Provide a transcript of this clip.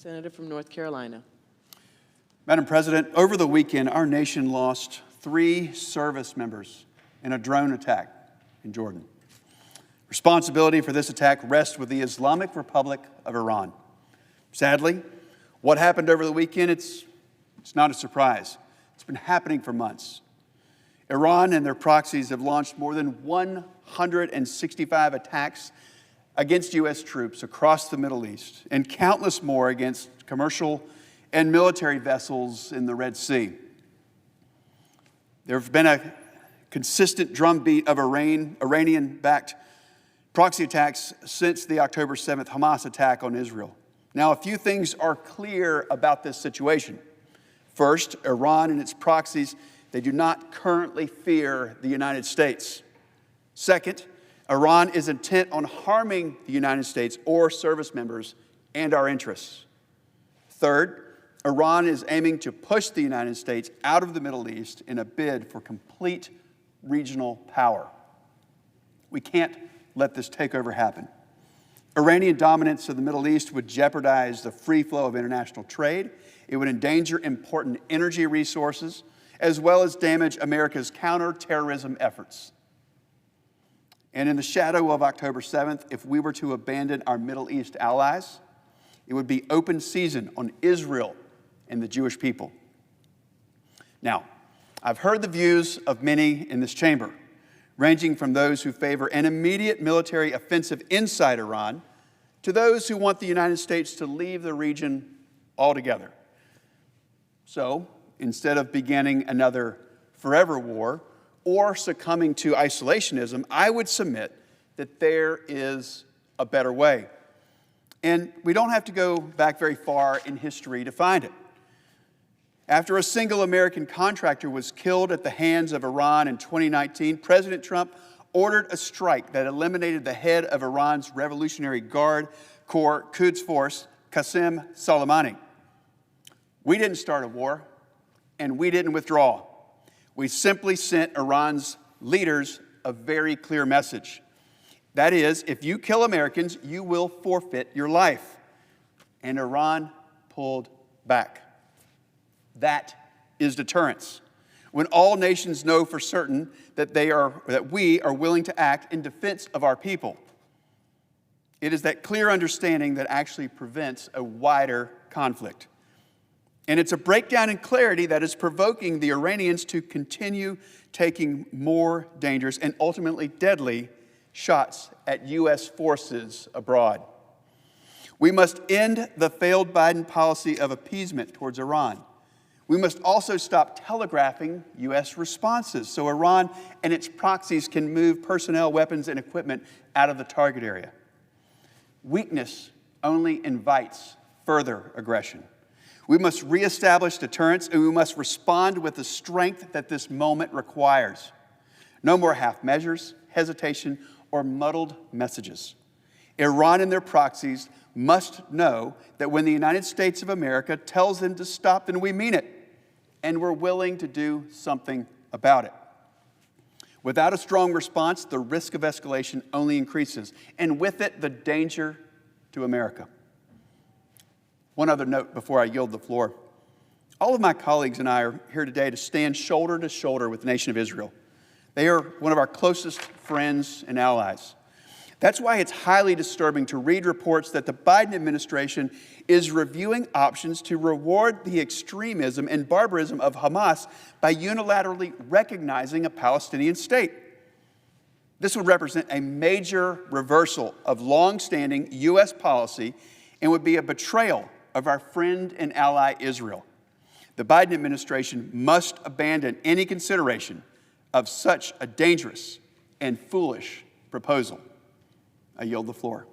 Senator from North Carolina. Madam President, over the weekend, our nation lost 3 service members in a drone attack in Jordan. Responsibility for this attack rests with the Islamic Republic of Iran. Sadly, what happened over the weekend, it's not a surprise. It's been happening for months. Iran and their proxies have launched more than 165 attacks against U.S. troops across the Middle East and countless more against commercial and military vessels in the Red Sea. There have been a consistent drumbeat of Iranian-backed proxy attacks since the October 7th Hamas attack on Israel. Now, a few things are clear about this situation. First, Iran and its proxies, they do not currently fear the United States. Second, Iran is intent on harming the United States or service members and our interests. Third, Iran is aiming to push the United States out of the Middle East in a bid for complete regional power. We can't let this takeover happen. Iranian dominance of the Middle East would jeopardize the free flow of international trade. It would endanger important energy resources, as well as damage America's counterterrorism efforts. And in the shadow of October 7th, if we were to abandon our Middle East allies, it would be open season on Israel and the Jewish people. Now, I've heard the views of many in this chamber, ranging from those who favor an immediate military offensive inside Iran to those who want the United States to leave the region altogether. So, instead of beginning another forever war or succumbing to isolationism, I would submit that there is a better way. And we don't have to go back very far in history to find it. After a single American contractor was killed at the hands of Iran in 2019, President Trump ordered a strike that eliminated the head of Iran's Revolutionary Guard Corps Quds Force, Qasem Soleimani. We didn't start a war, and we didn't withdraw. We simply sent Iran's leaders a very clear message. That is, if you kill Americans, you will forfeit your life. And Iran pulled back. That is deterrence. When all nations know for certain that we are willing to act in defense of our people, it is that clear understanding that actually prevents a wider conflict. And it's a breakdown in clarity that is provoking the Iranians to continue taking more dangerous and ultimately deadly shots at U.S. forces abroad. We must end the failed Biden policy of appeasement towards Iran. We must also stop telegraphing U.S. responses so Iran and its proxies can move personnel, weapons, and equipment out of the target area. Weakness only invites further aggression. We must reestablish deterrence, and we must respond with the strength that this moment requires. No more half measures, hesitation, or muddled messages. Iran and their proxies must know that when the United States of America tells them to stop, then we mean it, and we're willing to do something about it. Without a strong response, the risk of escalation only increases, and with it, the danger to America. One other note before I yield the floor. All of my colleagues and I are here today to stand shoulder to shoulder with the nation of Israel. They are one of our closest friends and allies. That's why it's highly disturbing to read reports that the Biden administration is reviewing options to reward the extremism and barbarism of Hamas by unilaterally recognizing a Palestinian state. This would represent a major reversal of long-standing U.S. policy and would be a betrayal of our friend and ally Israel. The Biden administration must abandon any consideration of such a dangerous and foolish proposal. I yield the floor.